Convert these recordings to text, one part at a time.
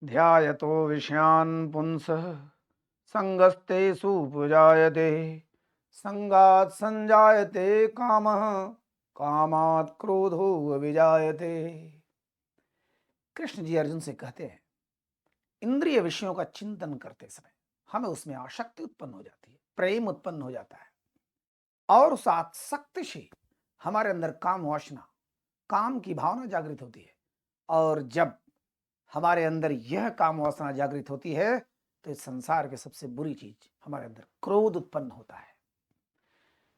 ध्यायतो विषयान् पुंसः संगस्तेषु उपजायते संगात् संजायते कामः कामात् क्रोधो विजायते। कृष्ण जी अर्जुन से कहते हैं, इंद्रिय विषयों का चिंतन करते समय हमें उसमें आसक्ति उत्पन्न हो जाती है, प्रेम उत्पन्न हो जाता है और उस आसक्ति से हमारे अंदर काम वासना, काम की भावना जागृत होती है। और जब हमारे अंदर यह काम वासना जागृत होती है तो इस संसार की सबसे बुरी चीज हमारे अंदर क्रोध उत्पन्न होता है।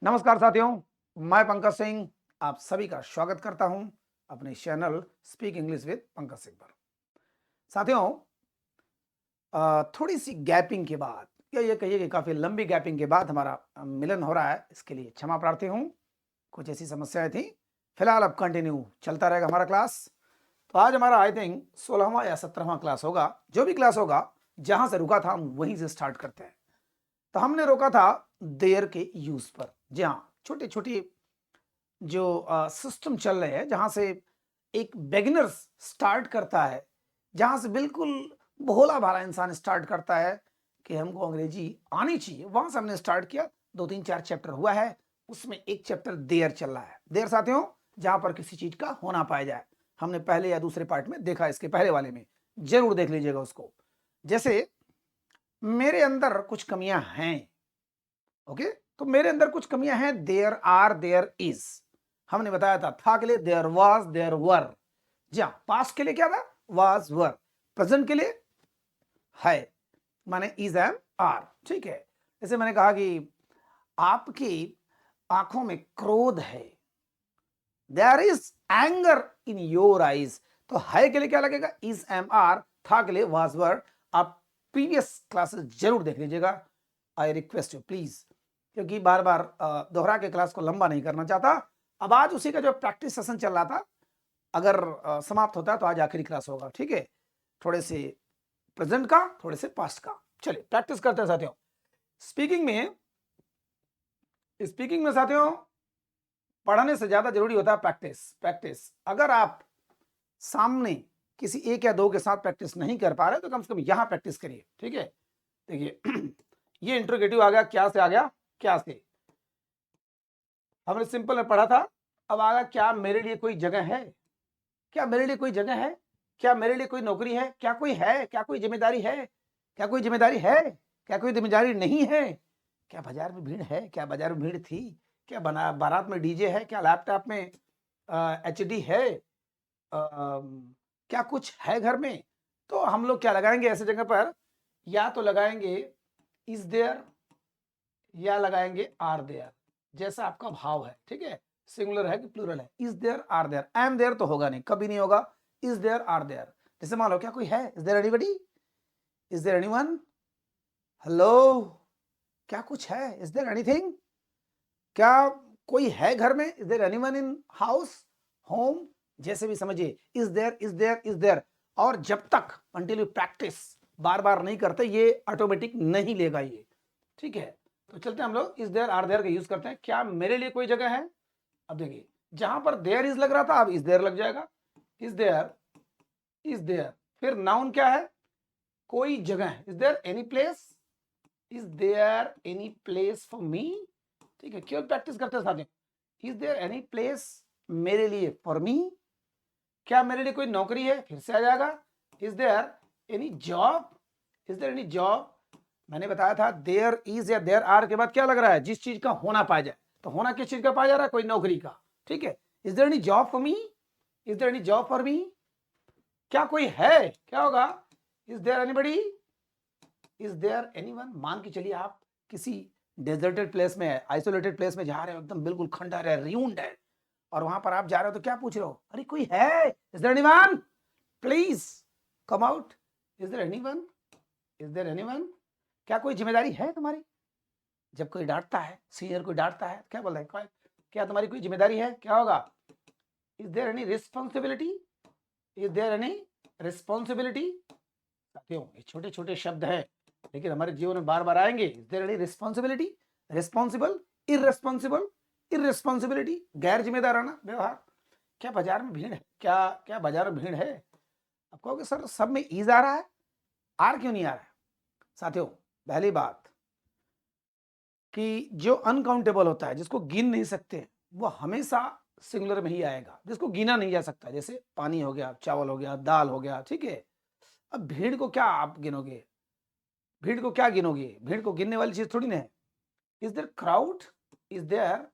नमस्कार साथियों, मैं पंकज सिंह आप सभी का स्वागत करता हूं अपने channel speak English with Pankaj Singh पर। साथियों, थोड़ी सी गैपिंग के बाद या ये कहिए कि काफी लंबी गैपिंग के बाद हमारा मिलन हो रहा है, इसके लिए क्षमा प्रार्थी हूं। कुछ ऐसी समस्याएं थी, फिलहाल अब कंटिन्यू चलता रहेगा हमारा क्लास। तो आज हमारा आई थिंक 16वां या 17वां क्लास होगा। जो भी क्लास होगा, जहां से रुका था हम वहीं से स्टार्ट करते हैं। तो हमने रोका था देयर के यूज पर। जी हाँ, छोटे छोटे जो सिस्टम चल रहे हैं, जहां से एक बिगिनर्स स्टार्ट करता है, जहां से बिल्कुल भोला भाला इंसान स्टार्ट करता है कि हमको अंग्रेजी आनी चाहिए, वहां से हमने स्टार्ट किया। 2 3 4 चैप्टर हुआ है, उसमें एक चैप्टर देयर चल रहा है। देयर साथियों, जहां पर किसी चीज का होना पाया जाए। हमने पहले या दूसरे पार्ट में देखा, इसके पहले वाले में जरूर देख लीजिएगा उसको। जैसे मेरे अंदर कुछ कमियां हैं, ओके, तो मेरे अंदर कुछ कमियां हैं। There are, there is. हमने बताया था के लिए देयर वाज, देयर वर। जी हाँ, पास्ट के लिए क्या था? Was, were. प्रेजेंट के लिए है, माने इज एंड आर। ठीक है। जैसे मैंने कहा कि आपकी आंखों में क्रोध है, there is anger in your eyes. तो है के लिए क्या लगेगा? Is am are. था के लिए वाज, वर। आप प्रीवियस क्लासेस जरूर देख लीजिएगा, आई रिक्वेस्ट यू प्लीज, क्योंकि बार बार दोहरा के क्लास को लंबा नहीं करना चाहता। अब आज उसी का जो प्रैक्टिस सेशन चल रहा था, अगर समाप्त होता है तो आज आखिरी क्लास होगा। ठीक है, थोड़े से प्रेजेंट का, थोड़े से पास्ट का। चलिए प्रैक्टिस करते हैं साथियों। स्पीकिंग में साथियों, पढ़ने से ज्यादा जरूरी होता है प्रैक्टिस। प्रैक्टिस अगर आप सामने किसी एक या दो के साथ प्रैक्टिस नहीं कर पा रहे तो कम से कम यहां प्रैक्टिस करिए। ठीक है, देखिए ये इंट्रोगेटिव आ गया, क्या से आ गया? क्या से। हमने सिंपल में पढ़ा था। अब आ गया क्या मेरे लिए कोई जगह है? क्या मेरे लिए कोई जगह है? क्या मेरे लिए कोई नौकरी है? क्या कोई है? क्या कोई जिम्मेदारी है? क्या कोई जिम्मेदारी है? क्या कोई जिम्मेदारी नहीं है? क्या बाजार में भीड़ है? क्या बाजार में भीड़ थी? क्या बना बारात में डीजे है? क्या लैपटॉप में एचडी है? क्या कुछ है घर में? तो हम लोग क्या लगाएंगे ऐसे जगह पर? या तो लगाएंगे इज देयर या लगाएंगे आर देयर, जैसा आपका भाव है। ठीक है, सिंगुलर है कि प्लूरल है। Is there, are there. Am there तो होगा नहीं, कभी नहीं होगा। Is there, are there. जैसे मान लो क्या कोई है? Is there anybody? Is there anyone? Hello, क्या कुछ है? Is there anything? क्या कोई है घर में? Is there anyone in house, home? जैसे भी समझिए, is there, is there, is there. और जब तक अंटिल यू प्रैक्टिस बार बार नहीं करते, ये ऑटोमेटिक नहीं लेगा ये। ठीक है, तो चलते हैं हम लोग इज देयर, आर देयर का यूज करते हैं। क्या मेरे लिए कोई जगह है? अब देखिए, जहां पर देयर इज लग रहा था, अब इज देयर लग जाएगा। Is there, is there. फिर नाउन क्या है? कोई जगह है। Is there any place? Is there any place for me? ठीक है, केवल प्रैक्टिस करते हैं साथियों। इज देयर एनी प्लेस मेरे लिए, फॉर मी? क्या मेरे लिए कोई नौकरी है? फिर से आ जाएगा। Is there any job? Is there any job? मैंने बताया था देयर इज या देयर आर के बाद क्या लग रहा है? जिस चीज का होना पाया जाए। तो होना किस चीज का पाया जा रहा है? कोई नौकरी का। ठीक है, is there any job for me? Is there any job for me? क्या कोई है? क्या होगा? Is there anybody? Is there anyone? मान के चलिए आप किसी डेजर्टेड प्लेस में है, आइसोलेटेड प्लेस में जा रहे हो, एकदम बिल्कुल खंडहर है, रियूंड है, और वहां पर आप जा रहे हो तो क्या पूछ रहे हो? अरे कोई है? Is there anyone? Please come out. Is there anyone? Is there anyone? क्या कोई जिम्मेदारी है तुम्हारी? जब कोई डांटता है, सीनियर को डांटता है, क्या बोल रहे हैं? क्या तुम्हारी कोई जिम्मेदारी है? क्या होगा? Is there any responsibility? Is there any responsibility? साथियों, ये छोटे छोटे शब्द हैं, लेकिन हमारे जीवन में बार बार आएंगे। Is there any responsibility? Responsible, irresponsible, irresponsibility, गैर जिम्मेदाराना व्यवहार। क्या बाजार में भीड़ है? क्या क्या बाजार में भीड़ है? आप कहोगे सर सब में ईज आ रहा है। आर क्यों नहीं आ रहा है साथियों? पहली बात कि जो अनकाउंटेबल होता है, जिसको गिन नहीं सकते, वो हमेशा सिंगुलर में ही आएगा। जिसको गिना नहीं जा सकता, जैसे पानी हो गया, चावल हो गया, दाल हो गया, ठीक है। अब भीड़ को क्या आप गिनोगे? भीड़ को क्या गिनोगे? भीड़ को गिनने वाली चीज थोड़ी ना है। Is there crowd? Is there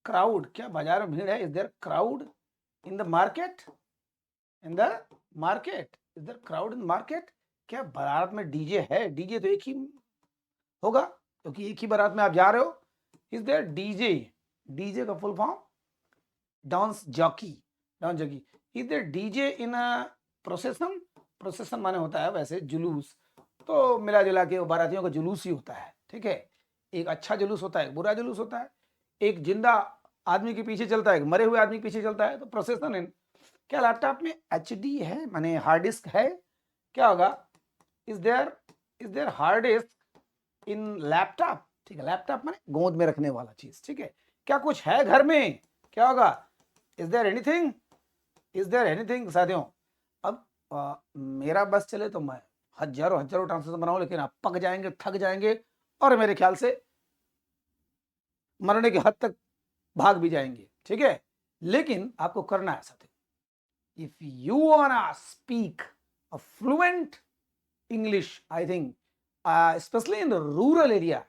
crowd? क्या बाजार में भीड़ है? Is there crowd in the market? In the market? Is there crowd in market? क्या बारात में डीजे है? डीजे तो एक ही होगा, क्योंकि एक ही बारात में आप जा रहे हो। Is there DJ? डीजे का full form dance jockey, dance jockey. Is there DJ in a procession? Procession माने होता है वैसे जुलूस, तो मिला जुला के बारातियों का जुलूस ही होता है, ठीक है। एक अच्छा जुलूस होता है, एक बुरा जुलूस होता है, एक जिंदा आदमी के पीछे चलता है, एक मरे हुए आदमी के पीछे चलता है, तो प्रोसेशन इन। क्या लैपटॉप में एचडी है, माने हार्ड डिस्क है? क्या होगा? Is there hard disk in laptop? ठीक है, लैपटॉप माने गोद में रखने वाला चीज, ठीक है। क्या कुछ है घर में? क्या होगा? Is there anything? Is there anything साथियों? अब मेरा बस चले तो मैं हजारों हजारों ट्रांसलेशन बनाऊं, लेकिन आप पक जाएंगे, थक जाएंगे, और मेरे ख्याल से मरने की हद तक भाग भी जाएंगे, ठीक है। लेकिन आपको करना है साथियों, if you wanna speak a fluent English, I think specially in the rural area,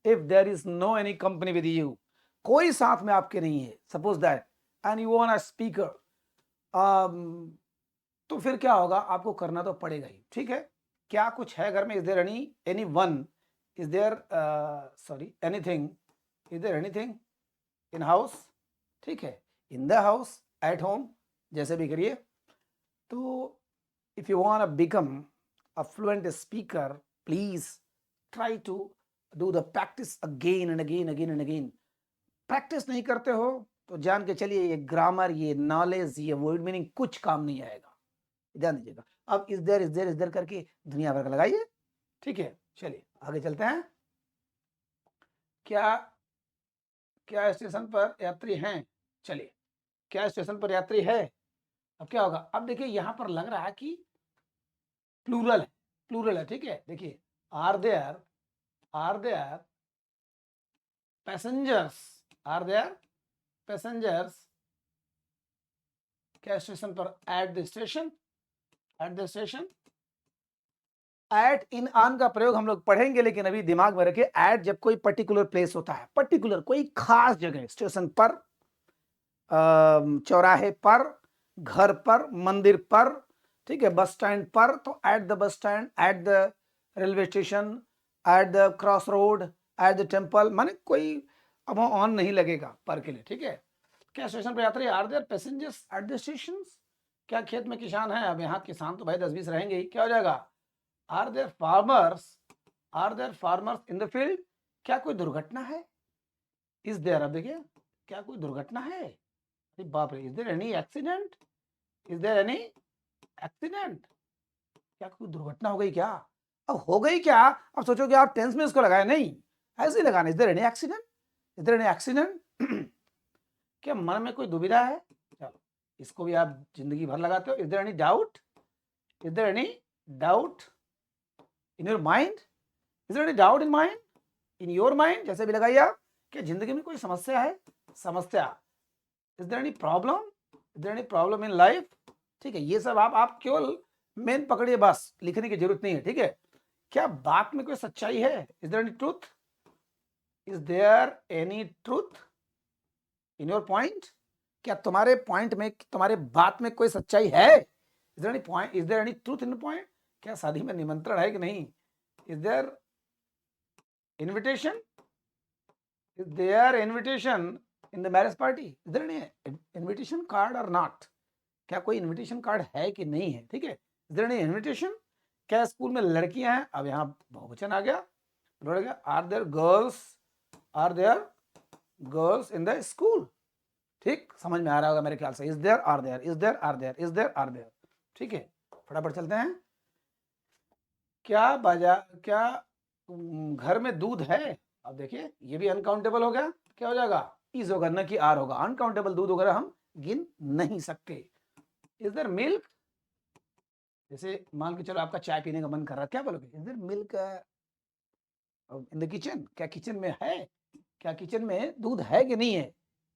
if there is no any company with you, कोई साथ में आपके नहीं है, suppose that, and you wanna speaker, तो फिर क्या होगा? आपको करना तो पड़ेगा ही, ठीक है। क्या कुछ है घर में? Is there any one? Is there sorry anything? Is there anything in house? ठीक है, in the house, at home, जैसे भी करिए। तो if you want to become a fluent speaker, please try to do the practice again and again, again and again. Practice नहीं करते हो तो जान के चलिए, ये ग्रामर, ये नॉलेज, ये वर्ड मीनिंग कुछ काम नहीं आएगा, ध्यान दीजिएगा। अब इज देयर करके दुनिया भर का लगाइए, ठीक है। चलिए आगे चलते हैं। क्या क्या स्टेशन पर यात्री हैं? चलिए, क्या स्टेशन पर यात्री है? अब क्या होगा? अब देखिए यहां पर लग रहा है कि प्लूरल है, प्लूरल है, ठीक है। देखिए, are there passengers? Are there passengers क्या स्टेशन पर? At the station, at the station. At in on का प्रयोग हम लोग पढ़ेंगे, लेकिन अभी दिमाग में रखिए, एट जब कोई पर्टिकुलर प्लेस होता है, पर्टिकुलर कोई खास जगह, स्टेशन पर, चौराहे पर, घर पर, मंदिर पर, ठीक है, बस स्टैंड पर, तो at the bus stand, at the railway station, at the cross road, at the temple, माने कोई अब ऑन नहीं लगेगा पर के लिए, ठीक है। क्या स्टेशन पर यात्री? Are there passengers at the station? क्या खेत में किसान है? अब यहाँ किसान तो भाई 10-20 रहेंगे ही। क्या हो जाएगा? Are there farmers? Are there farmers in the field? क्या कोई दुर्घटना है? इज देयर, अब देखिए, क्या कोई दुर्घटना है? अरे बाप रे, is there any accident? Is there any accident? क्या कोई दुर्घटना हो गई क्या? अब हो गई क्या? अब सोचो कि आप टेंस में इसको लगाए, नहीं, ऐसे ही लगाना। Is there any accident? Is there any accident? क्या मन में कोई दुविधा है? चलो, इसको भी आप जिंदगी भर लगाते हो। Is there any doubt? Is there any doubt in your mind? Is there any doubt in mind? In your mind, जैसे भी लगाइए आप। क्या जिंदगी में कोई समस्या है? समस्या। Is there any problem? Is there any problem in life? ठीक है, ये सब आप केवल मेन पकड़िए, बस लिखने की जरूरत नहीं है, ठीक है। क्या बात में कोई सच्चाई है? Is there any truth? Is there any truth in your point? क्या तुम्हारे पॉइंट में, तुम्हारे बात में कोई सच्चाई है? Is there any point? Is there any truth in point? क्या शादी में निमंत्रण है कि नहीं? Is there invitation? Is there invitation in the marriage party? Is there any invitation card और नॉट? क्या कोई इनविटेशन कार्ड है कि नहीं है, ठीक है। Is there any invitation? क्या स्कूल में लड़कियां हैं? अब यहाँ बहुवचन आ गया, are there girls? Are there girls in the school? ठीक, समझ में आ रहा होगा मेरे ख्याल से। Is there, are there, is there, are there, is there, are there, ठीक है। फटाफट चलते हैं। क्या घर में दूध है? अब देखिए, ये भी अनकाउंटेबल हो गया। क्या हो जाएगा? इज होगा, न कि आर होगा। अनकाउंटेबल दूध वगैरह हम गिन नहीं सकते। Is there milk? जैसे मान के चलो आपका चाय पीने का मन कर रहा है, क्या बोलोगे? Is there milk in the kitchen? क्या किचन में है? क्या किचन में दूध है कि नहीं है?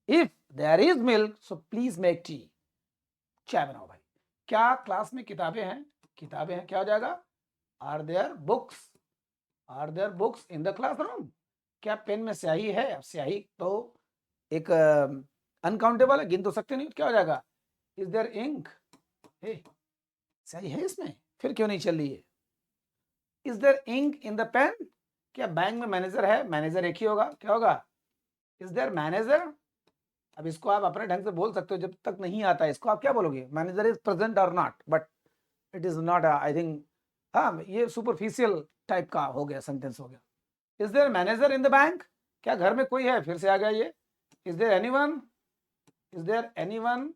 If there is milk so please make tea. चाय बनाओ भाई। क्या क्लास में किताबें हैं? किताबें हैं, क्या हो जाएगा? Are there books? Are there books in the classroom? क्या पेन में स्याही है? अब स्याही तो एक अनकाउंटेबल है, गिन तो सकते नहीं, क्या हो जाएगा? Is there ink? स्याही है इसमें, फिर क्यों नहीं चल रही है? Is there ink in the pen? क्या बैंक में मैनेजर है? मैनेजर एक ही होगा, क्या होगा? Is there manager? अब इसको आप अपने ढंग से बोल सकते हो, जब तक नहीं आता है इसको आप क्या बोलोगे? मैनेजर इज प्रेजेंट और not, but it is not, I think, हाँ ये सुपरफिशियल टाइप का हो गया, सेंटेंस हो गया। Is there manager in the bank? क्या घर में कोई है? फिर से आ गया ये। Is there anyone? Is there anyone?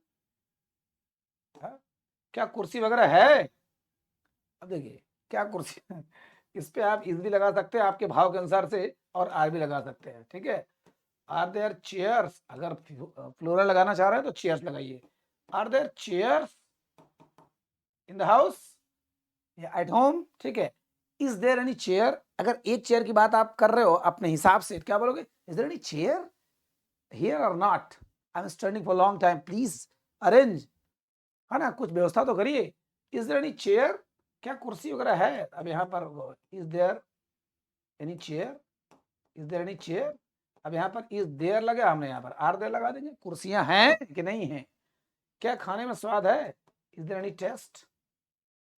क्या कुर्सी वगैरह है? अब देखिए क्या कुर्सी इस पे आप इज भी लगा सकते हैं आपके भाव के अनुसार से, और आर भी लगा सकते हैं, ठीक है। Are there chairs? अगर फ्लोरल लगाना चाह रहे हैं तो चेयर्स लगाइए। Are there chairs in the house या एट होम? ठीक है। Is there any chair? अगर एक चेयर की बात आप कर रहे हो अपने हिसाब से, क्या बोलोगे? Is there any chair here और not? I am standing for long time, please arrange, है ना, कुछ व्यवस्था तो करिए। Is there any chair? क्या कुर्सी वगैरह है? अब यहाँ पर is there any chair? Is there any chair? अब यहाँ पर इज देयर लगा, हमने यहाँ पर आर देयर लगा देंगे। कुर्सियां हैं कि नहीं है? क्या खाने में स्वाद है? Is there any taste?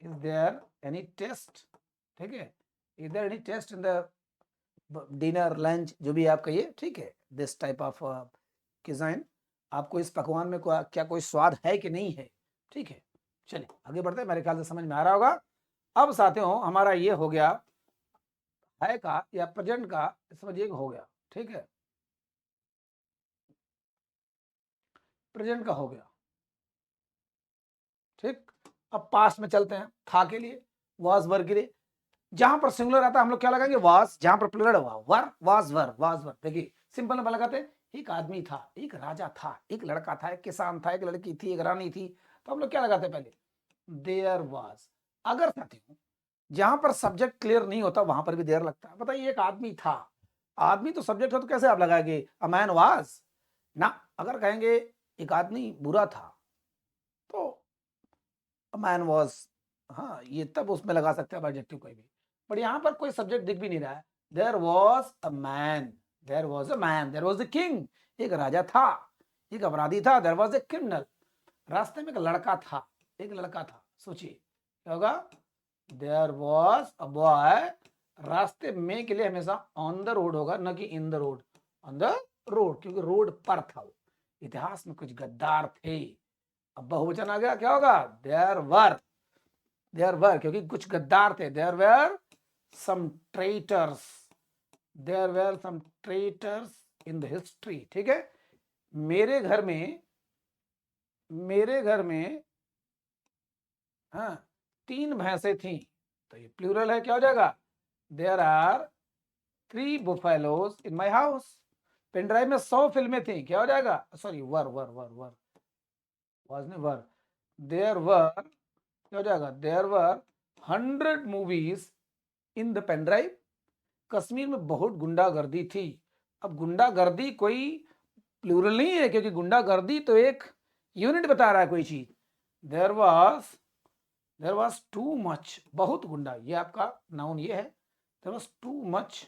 Is there any taste? ठीक है। Is there any taste in the dinner lunch, जो भी आप कहिए, ठीक है। दिस टाइप ऑफ डिजाइन, आपको इस पकवान में क्या कोई स्वाद है कि नहीं है? ठीक है, चलिए आगे बढ़ते हैं, मेरे ख्याल से समझ में आ रहा होगा। अब साथियों हमारा ये हो गया है का या प्रेजेंट का, समझिए हो गया, ठीक है, प्रेजेंट का हो गया, ठीक। अब पास्ट में चलते हैं, था के लिए, वाज वर के लिए। जहां पर सिंगुलर आता है हम लोग क्या लगाएंगे? वाज। जहां पर प्लूरल हुआ वर, वाज वर, वाज वर। देखिए सिंपल में लगाते हैं, एक आदमी था, एक राजा था, एक लड़का था, एक किसान था, एक लड़की थी, एक रानी थी। तो हम लोग क्या लगाते हैं? पहले देयर वाज। अगर साथियों जहां पर सब्जेक्ट क्लियर नहीं होता वहां पर भी देयर लगता है। बताइए एक आदमी था, आदमी तो सब्जेक्ट है, तो कैसे आप लगाएंगे अ मैन वाज ना? अगर कहेंगे एक आदमी बुरा था तो अ मैन वाज, हाँ ये तब उसमें लगा सकते हैं एडजेक्टिव कोई भी। बट यहाँ पर कोई सब्जेक्ट दिख भी नहीं रहा है। There was a man, there was a man, there was a king, एक राजा था, एक अपराधी था, देयर वाज अ क्रिमिनल। रास्ते में एक लड़का था, एक लड़का था, सोचिए क्या होगा? There was a boy. रास्ते में के लिए हमेशा ऑन द रोड होगा, न कि in the road. On the road, क्योंकि रोड पर था वो। इतिहास में कुछ गद्दार थे। अब बहुवचन आ गया, क्या होगा? There were. देयर वर क्योंकि कुछ गद्दार थे। There were some traitors, there were some traitors in the history, ठीक है। मेरे घर में, मेरे घर में, हाँ, 3 भैंसें थी। तो ये प्लूरल है, क्या हो जाएगा? There are 3 buffaloes in my house. Pen drive में 100 फिल्में थी, क्या हो जाएगा? Sorry, were were were were, was नहीं, वर। देयर वर, क्या हो जाएगा? There were 100 movies in the pen drive. Kashmir में बहुत गुंडागर्दी थी। अब गुंडागर्दी कोई प्लूरल नहीं है, क्योंकि गुंडागर्दी तो एक यूनिट बता रहा है कोई चीज। देयर वाज टू मच, बहुत गुंडा, ये आपका नाउन ये है। There was too much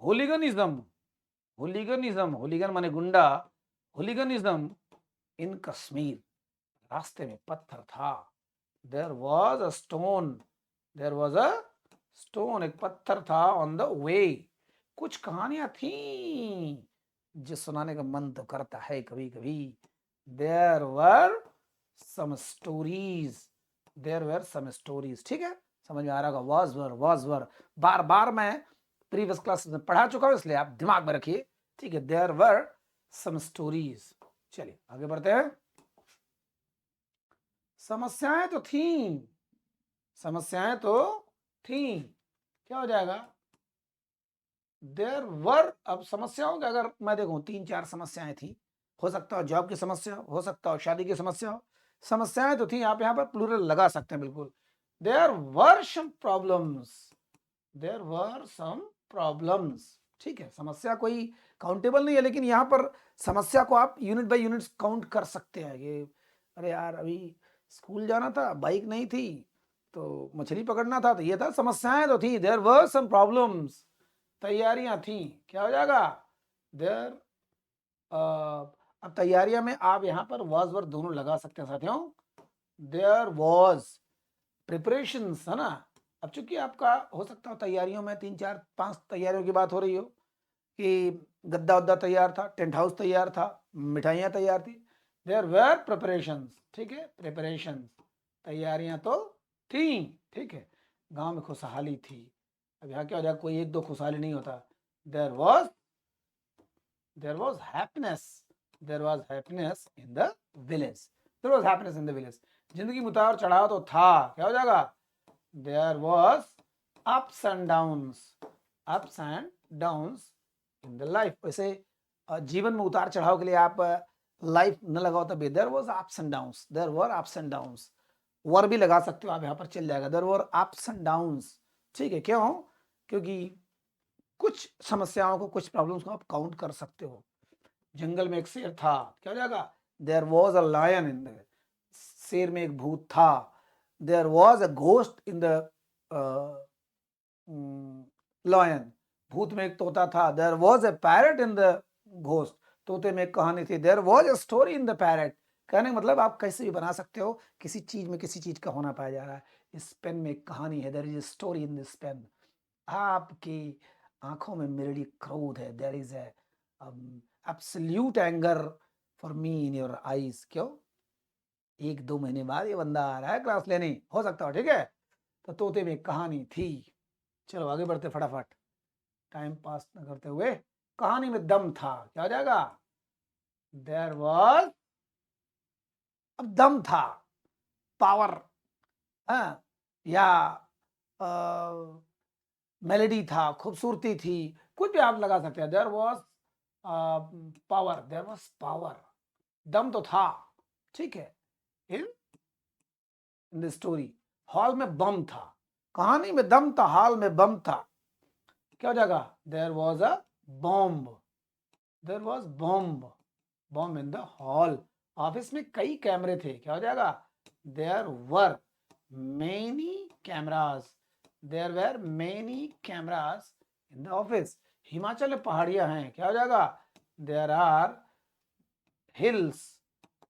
hooliganism, hooliganism, hooligan माने गुंडा, होलिगनिज्म इन कश्मीर। रास्ते में पत्थर था। There was a stone, there was a stone, एक पत्थर था ऑन द वे। कुछ कहानियां थी जो सुनाने का मन तो करता है कभी कभी। There were some stories, there were some stories, ठीक है, समझ में आ रहा होगा। वाज वर बार बार मैं प्रीवियस क्लास में पढ़ा चुका हूं, इसलिए आप दिमाग में रखिए, ठीक है। There were some stories. चलिए आगे बढ़ते हैं। समस्याएं तो थी, समस्याएं तो थी, क्या हो जाएगा? There were. अब समस्याओं के अगर मैं देखूं 3-4 समस्याएं थी, हो सकता हो जॉब की समस्या, हो सकता हो शादी की समस्या हो। समस्याएं तो थी, आप यहाँ पर प्लूरल लगा सकते हैं बिल्कुल। There were some problems, there were some problems. ठीक है, समस्या कोई काउंटेबल नहीं है, लेकिन यहाँ पर समस्या को आप यूनिट बाय यूनिट काउंट कर सकते हैं कि अरे यार अभी स्कूल जाना था, बाइक नहीं थी, तो मछली पकड़ना था, तो ये था, समस्याएं तो थी, देयर वर सम प्रॉब्लम्स, तैयारियां थी, क्या हो जाएगा, देयर। अब तैयारियां में आप यहाँ पर वॉज वर दोनों लगा सकते हैं साथियों। देयर वॉज प्रिपरेशंस, है ना। अब चूंकि आपका हो सकता हो तैयारियों में 3 4 5 तैयारियों की बात हो रही हो कि गद्दा उद्दा तैयार था, टेंट हाउस तैयार था, मिठाइयाँ तैयार थी, देयर वेर प्रिपरेशंस। ठीक है, प्रिपरेशंस, तैयारियां तो थी। ठीक है, गांव में खुशहाली थी। अब यहाँ क्या हो जाएगा, कोई एक दो खुशहाली नहीं होता, there was, there was happiness, there was happiness in the village, there was happiness in the village. जिंदगी में उतार चढ़ाव तो था, क्या हो जाएगा, there was ups and downs, ups and downs in the life. वैसे जीवन में उतार चढ़ाव के लिए आप लाइफ न लगाओ तभी, there was ups and downs, there were ups and downs, were भी लगा सकते हो आप, यहाँ पर चल जाएगा, there were ups and downs. ठीक है, क्यों, क्योंकि कुछ समस्याओं को, कुछ प्रॉब्लम्स को आप काउंट कर सकते हो। जंगल में एक शेर था, क्या हो जाएगा, there was a lion in the, शेर में एक भूत था, there was a ghost in the lion, भूत में एक तोता था, there was a parrot in the ghost, तोते में एक कहानी थी, there was a story in the parrot. कहने का मतलब आप कैसे भी बना सकते हो, किसी चीज में किसी चीज का होना पाया जा रहा है। इस पेन में एक कहानी है, there is a story in this pen. आपकी आंखों में मेरे क्रोध है, there is a absolute anger for me in your eyes. क्यों, 1 2 महीने बाद ये बंदा आ रहा है क्लास लेने, हो सकता हो, ठीक है। तो तोते में एक कहानी थी। चलो आगे बढ़ते फटाफट, टाइम पास न करते हुए, कहानी में दम था, क्या हो जाएगा, देयर वॉज, अब दम था, पावर, हाँ, या मेलेडी था, खूबसूरती थी, कुछ भी आप लगा सकते हैं, there was power, there was power, दम तो था। ठीक है, इन द स्टोरी, हॉल में बम था, कहानी में दम था, हॉल में बम था, क्या हो जाएगा, there was a bomb, there was bomb, bomb in the hall. Office में कई कैमरे थे, क्या हो जाएगा, there were many cameras, there were many cameras in the office. Himachal में पहाड़ियां हैं, क्या हो जाएगा, there are hills,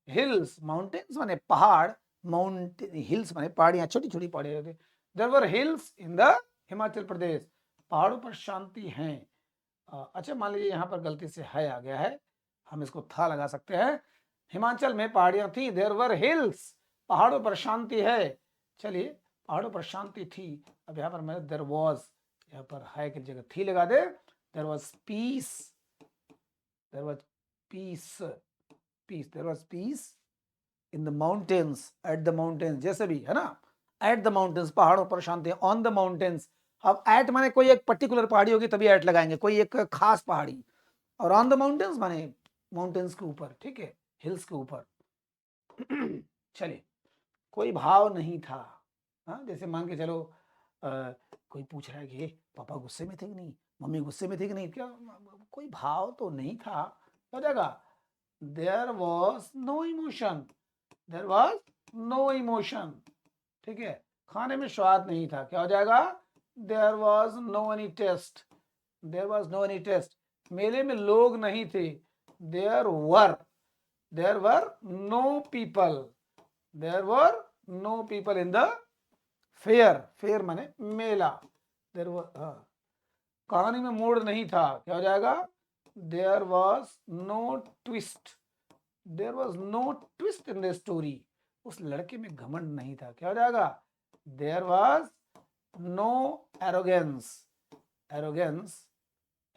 hills, mountains माने पहाड़, माउंटेन, हिल्स माने पहाड़ियां, छोटी छोटी पहाड़ियां होती, there were hills in the Himachal Pradesh, पहाड़ों पर शांति है। अच्छा मान लीजिए यहाँ पर गलती से है आ गया है, हम इसको था लगा सकते हैं, हिमाचल में पहाड़ियां थी, देयर वर हिल्स, पहाड़ों पर शांति है। चलिए, पहाड़ों पर शांति थी। अब यहाँ पर मैं देयर वॉज, यहाँ पर है की जगह थी लगा दे, there was peace, there was peace, peace, there was peace in the mountains, at the mountains, जैसे भी है ना, एट द माउंटेन्स, पहाड़ों पर शांति, ऑन द माउंटेन्स। अब एट माने कोई एक पर्टिकुलर पहाड़ी होगी तभी एट लगाएंगे, कोई एक खास पहाड़ी, और ऑन द माउंटेन्स माने माउंटेन्स के ऊपर, ठीक है, हिल्स के ऊपर। चलिए, कोई भाव नहीं था, हाँ, जैसे मान के चलो कोई पूछ रहा है कि पापा गुस्से में थे कि नहीं, मम्मी गुस्से में थे कि नहीं, क्या कोई भाव तो नहीं था, हो जाएगा, there was no emotion, there was no emotion. ठीक है, खाने में स्वाद नहीं था, क्या हो जाएगा, there was no any taste, there was no any taste. मेले में लोग नहीं थे, there were, there were no people, there were no people in the fair, fair माने मेला, देयर वर, कहानी में मोड़ नहीं था, क्या हो जाएगा, there was no twist, there was no twist in the story, उस लड़के में घमंड नहीं था, क्या हो जाएगा, there was no arrogance, arrogance,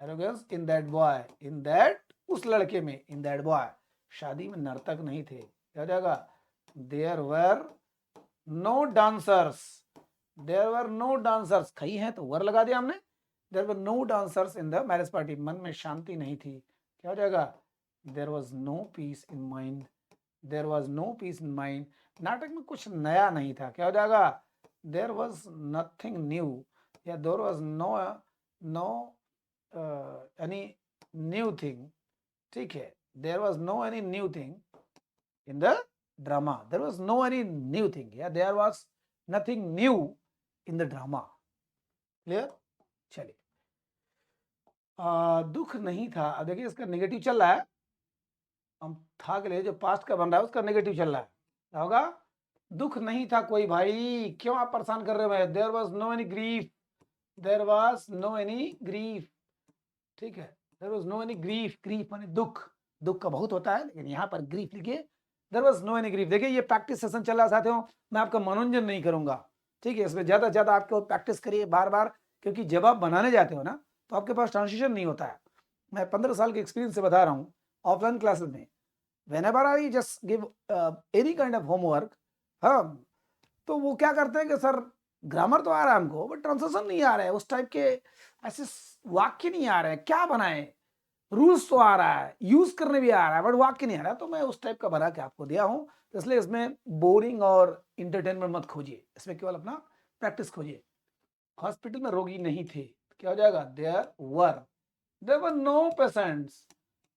arrogance in that boy, in that, उस लड़के में, इन दैट बॉय, शादी में नर्तक नहीं थे, क्या हो जाएगा, there were no dancers, there were no dancers, कही है तो वर लगा दिया हमने, there were no dancers in the marriage party, मन में शांति नहीं थी, क्या हो जाएगा, there was no peace in mind, there was no peace in mind, नाटक में कुछ नया नहीं था, क्या हो जाएगा, देयर वॉज नथिंग न्यू, या there was no any new thing, ठीक है, there was no any new thing in the drama, there was no any new thing, या there was nothing new in the drama. Clear? चलिए, दुख नहीं था। अब देखिए इसका नेगेटिव चल रहा है, हम था के लिए जो पास्ट का बन रहा है उसका नेगेटिव चल रहा है, क्या होगा? दुख नहीं था कोई भाई, क्यों आप परेशान कर रहे हो? There was no any grief, there was no any grief, ठीक है, there was no any grief, grief माने दुख, दुख का बहुत होता है लेकिन यहाँ पर ग्रीफ लिखिए, there was no any grief. देखिए ये प्रैक्टिस सेशन चल रहा है साथियों, मैं आपका मनोरंजन नहीं करूंगा, ठीक है, इसमें ज्यादा से ज्यादा आपको प्रैक्टिस करिए बार बार, क्योंकि जब आप बनाने जाते हो ना तो आपके पास ट्रांसलेशन नहीं होता है। मैं 15 साल के एक्सपीरियंस से बता रहा हूँ, ऑफलाइन क्लासेस में whenever I just give any kind of homework, हाँ, तो वो क्या करते हैं कि सर ग्रामर तो आ रहा है हमको बट ट्रांसलेशन नहीं आ रहा है, उस टाइप के ऐसे वाक्य नहीं आ रहे हैं, क्या बनाए? रूल्स तो आ रहा है, यूज करने भी आ रहा है बट वाक्य नहीं आ रहा, तो मैं उस टाइप का बना के आपको दिया हूँ। तो इसलिए इसमें बोरिंग और इंटरटेनमेंट मत खोजिए, इसमें केवल अपना प्रैक्टिस खोजिए। हॉस्पिटल में रोगी नहीं थे, क्या हो जाएगा? There were no patients,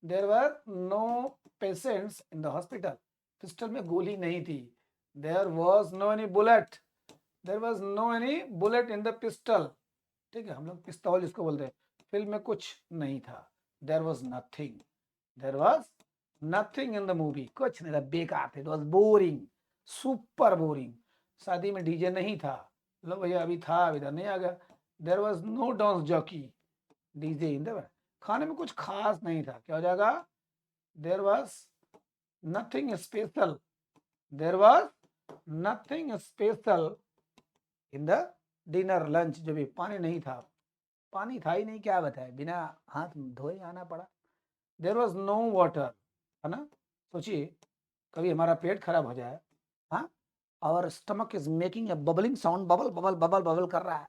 there were no patients in the hospital, pistol में गोली नहीं थी, there was no any bullet, there was no any bullet in the pistol, ठीक है, हम लोग पिस्तौल जिसको बोलते हैं, फिल्म में कुछ नहीं था, there was nothing, there was nothing in the movie, कुछ नहीं था, बेकार थे, it was boring, super boring. शादी में डीजे नहीं था, लो भैया अभी था, अभी इधर नहीं आ गया, there was no dance jockey, DJ in the, खाने में कुछ खास नहीं था, क्या हो जाएगा? There was nothing special, there was nothing special in the dinner lunch, जो भी पानी नहीं था, पानी था ही नहीं, क्या बताए, बिना हाथ धोए आना पड़ा। देयर वॉज नो वाटर, है ना, सोचिए कभी हमारा पेट खराब हो जाए, हाँ, और stomach is making a bubbling sound, bubble bubble bubble bubble कर रहा है,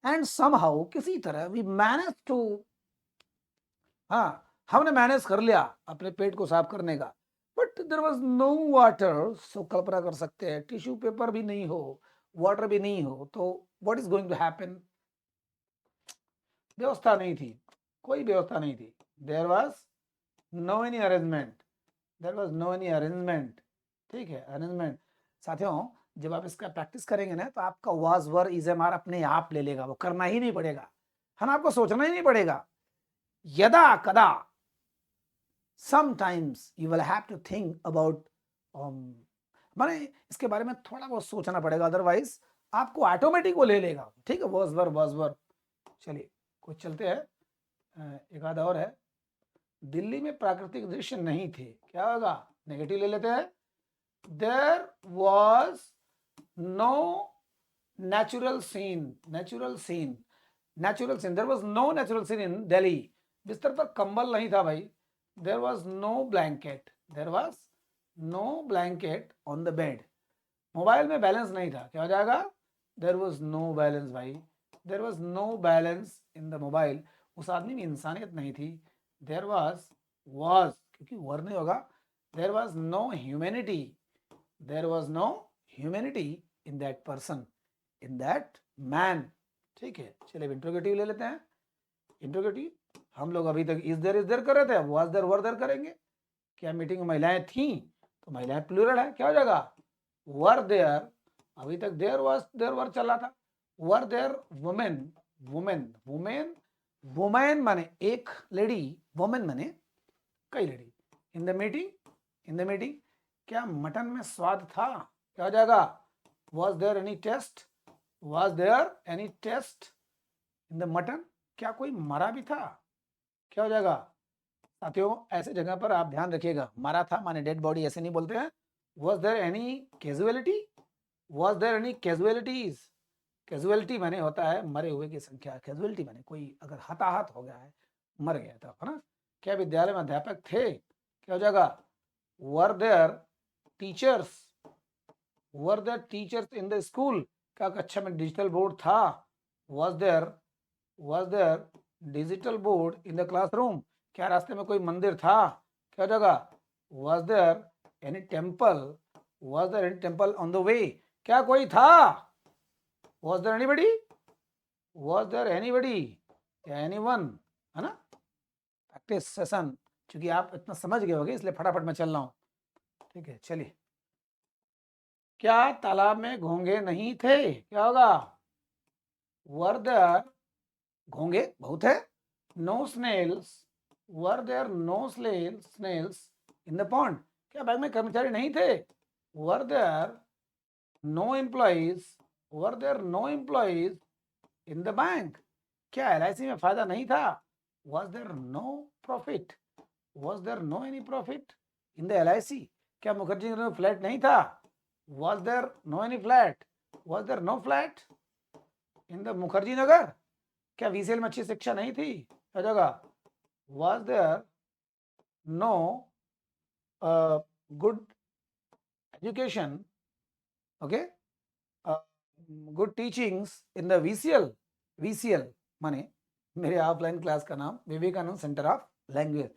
एंड समहाउ किसी तरह वी मैनेज टू, हाँ, हमने मैनेज कर लिया अपने पेट को साफ करने का, but there was no water, so कल्पना कर सकते हैं टिश्यू पेपर भी नहीं हो, वाटर भी नहीं हो, तो what is going to happen? व्यवस्था नहीं थी, कोई व्यवस्था नहीं थी, there was no any arrangement, there was no any arrangement, ठीक है, अरेंजमेंट। साथियों जब आप इसका प्रैक्टिस करेंगे ना तो आपका was were is am are अपने आप ले लेगा, वो करना ही नहीं पड़ेगा, है ना, आपको सोचना ही नहीं पड़ेगा। यदा कदा sometimes you will have to think about माने इसके बारे में थोड़ा बहुत सोचना पड़ेगा, अदरवाइज आपको ऑटोमेटिक वो ले लेगा, ठीक है, वॉज वर। चलिए कुछ चलते हैं, एक आधा और है, दिल्ली में प्राकृतिक दृश्य नहीं थे, क्या होगा? नेगेटिव ले लेते हैं, there was no natural scene, natural scene, natural scene, there was no natural scene in Delhi, बिस्तर पर कंबल नहीं था भाई, there was no blanket, there was no blanket on the bed, mobile में बैलेंस नहीं था, क्या हो जाएगा? देयर वॉज नो बैलेंस भाई, there was no balance in the mobile, उस आदमी में इंसानियत नहीं थी, देयर वॉज क्योंकि वर नहीं होगा, there was no humanity, there was no humanity in that person, in that man, ठीक है। चलिए इंट्रोगेटिव ले लेते हैं, इंट्रोगेटिव हम लोग अभी तक इज देर कर रहे थे, अब वाज देर वर देर करेंगे। क्या मीटिंग में महिलाएं थी? तो महिलाएं प्लूरल है, क्या हो जाएगा? वर देयर, अभी तक देयर वाज देयर वर चला था, were there women, women women women माने एक लेडी, वुमेन माने कई lady, in the meeting, in the meeting, क्या मटन में स्वाद था? क्या हो जाएगा? Was there any taste, was there any taste in the mutton, क्या कोई मरा भी था? क्या हो जाएगा? साथियों ऐसे जगह पर आप ध्यान रखिएगा, मरा था माने डेड बॉडी ऐसे नहीं बोलते हैं। Was there any casualty, was there any casualties, casualty माने होता है मरे हुए की संख्या, कैजुअलिटी माने कोई अगर हताहत हो गया है, मर गया था, है ना। क्या विद्यालय में अध्यापक थे? क्या हो जाएगा? Were there teachers, were there teachers in the school, क्या कक्षा में डिजिटल बोर्ड था? Was there digital board in the classroom, क्या रास्ते में कोई मंदिर था? क्या जगह? Was there any temple, was there any temple on the way, क्या कोई था? Was there anybody, was there anybody या एनीवन, है ना। प्रैक्टिस सेशन, क्योंकि आप इतना समझ गए होगे इसलिए फटाफट मैं चल रहा हूँ, ठीक है। चलिए, क्या तालाब में घोंघे नहीं थे, क्या होगा, वर देयर, घोंघे बहुत है, no snails, were there no snails in the pond, क्या बैग में कर्मचारी नहीं थे, were there no employees, were there no employees in the bank, क्या एलआईसी में फायदा नहीं था, was there no profit, was there no any profit in the LIC, क्या मुखर्जी नगर में फ्लैट नहीं था, was there no any flat, was there no flat in the Mukherjee Nagar, क्या वीसीएल में अच्छी शिक्षा नहीं थी, क्या जगह, was there no good education, okay, good teachings in the VCL, VCL माने मेरे ऑफलाइन क्लास का नाम विवेकानंद सेंटर ऑफ लैंग्वेज,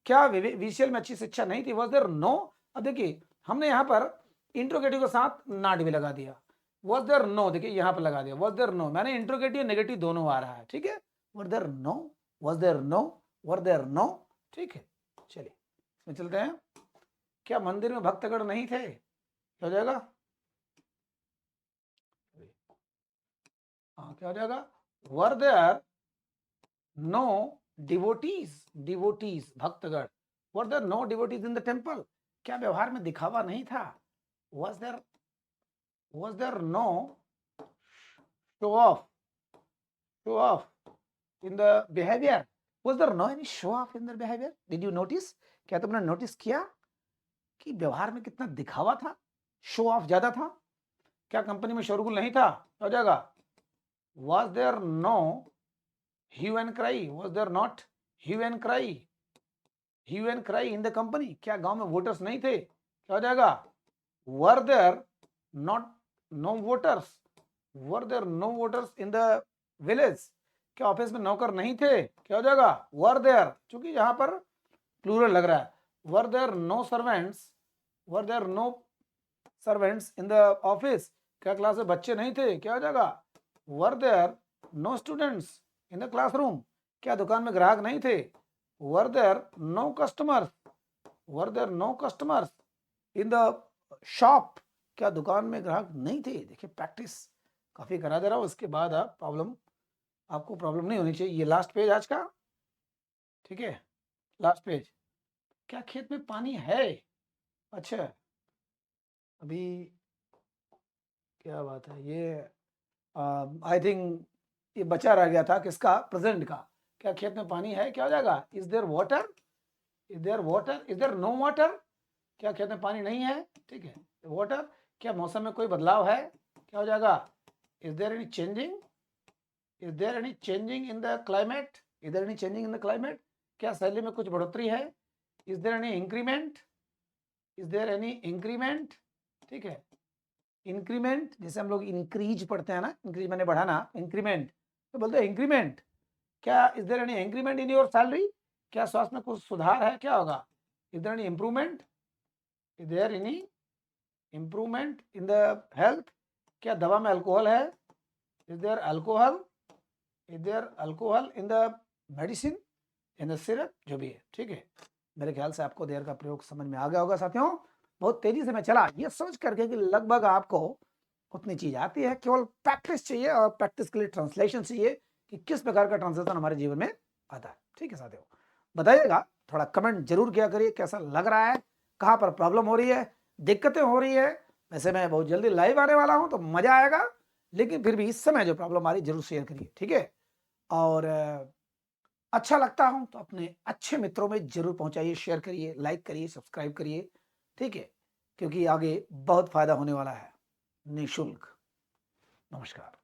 क्या वीसीएल में अच्छी शिक्षा नहीं थी, वॉज देयर नो। अब देखिए हमने यहाँ पर इंट्रोगेटिव के साथ नॉट भी लगा दिया, वॉज देयर नो, देखिए यहाँ पर लगा दिया वॉज देयर नो, मैंने इंट्रोगेटिव नेगेटिव दोनों आ रहा है, ठीक है, was there no, was there no, were there no, ठीक है। चलिए इसमें चलते हैं, क्या मंदिर में भक्तगण नहीं थे, क्या हो जाएगा, हाँ क्या हो जाएगा, were there no devotees, devotees भक्तगण, were there no devotees in the temple, क्या व्यवहार में दिखावा नहीं था, was there no show off in the behavior, was there no any show off in their behavior, did you notice, क्या तुमने notice किया कि व्यवहार में कितना दिखावा था, शो ऑफ ज्यादा था, क्या कंपनी में शोरगुल नहीं था, हो जाएगा, was there no hue and cry, was there not hue and cry, hue and cry in the company, क्या गांव में वोटर्स नहीं थे, क्या हो जाएगा, were there not no voters, were there no voters in the village, क्या office में नौकर नहीं थे, क्या हो जाएगा, were there, क्योंकि यहाँ पर प्लूरल लग रहा है, were there no servants, were there no servants in the office, क्या क्लास में बच्चे नहीं थे, क्या हो जाएगा, were there no students in the classroom, क्या दुकान में ग्राहक नहीं थे, were there no customers, were there no customers in the shop, क्या दुकान में ग्राहक नहीं थे। देखिए प्रैक्टिस काफी करा दे रहा हूं, उसके बाद आप आपको प्रॉब्लम नहीं होनी चाहिए। ये लास्ट पेज आज का, ठीक है, लास्ट पेज, क्या खेत में पानी है, अच्छा अभी क्या बात है, ये आई थिंक ये बचा रह गया था किसका, प्रेजेंट का, क्या खेत में पानी है, क्या हो जाएगा, is there water, is there water, is there no water, क्या खेत में पानी नहीं है, ठीक है, वाटर, क्या मौसम में कोई बदलाव है, क्या हो जाएगा, is there any changing, is there any changing in the climate, is there any changing in the climate, क्या सैलरी में कुछ बढ़ोतरी है, is there any increment, is there any increment, ठीक है, इंक्रीमेंट जैसे हम लोग इंक्रीज पढ़ते हैं ना, इंक्रीज मैंने बढ़ाना, इंक्रीमेंट तो बोलते हैं इंक्रीमेंट, क्या is there any increment in your salary, क्या स्वास्थ्य में कुछ सुधार है, क्या होगा, is there any improvement, is there any improvement in the health, क्या दवा में अल्कोहल है, is there alcohol, is there alcohol in the medicine, in the syrup, जो भी है, ठीक है। मेरे ख्याल से आपको देयर का प्रयोग समझ में आ गया होगा साथियों, बहुत तेजी से मैं चला ये सोच करके कि लगभग आपको उतनी चीज आती है, केवल प्रैक्टिस चाहिए, और प्रैक्टिस के लिए ट्रांसलेशन चाहिए कि किस प्रकार का ट्रांसलेशन हमारे जीवन में आता है, ठीक है साथियों। बताइएगा, थोड़ा कमेंट जरूर किया करिए, कैसा लग रहा है, कहाँ पर प्रॉब्लम हो रही है, दिक्कतें हो रही है। वैसे मैं बहुत जल्दी लाइव आने वाला हूँ तो मजा आएगा, लेकिन फिर भी इस समय जो प्रॉब्लम आ रही है जरूर शेयर करिए, ठीक है। और अच्छा लगता हूँ तो अपने अच्छे मित्रों में जरूर पहुंचाइए, शेयर करिए, लाइक करिए, सब्सक्राइब करिए, ठीक है, क्योंकि आगे बहुत फायदा होने वाला है निःशुल्क। नमस्कार।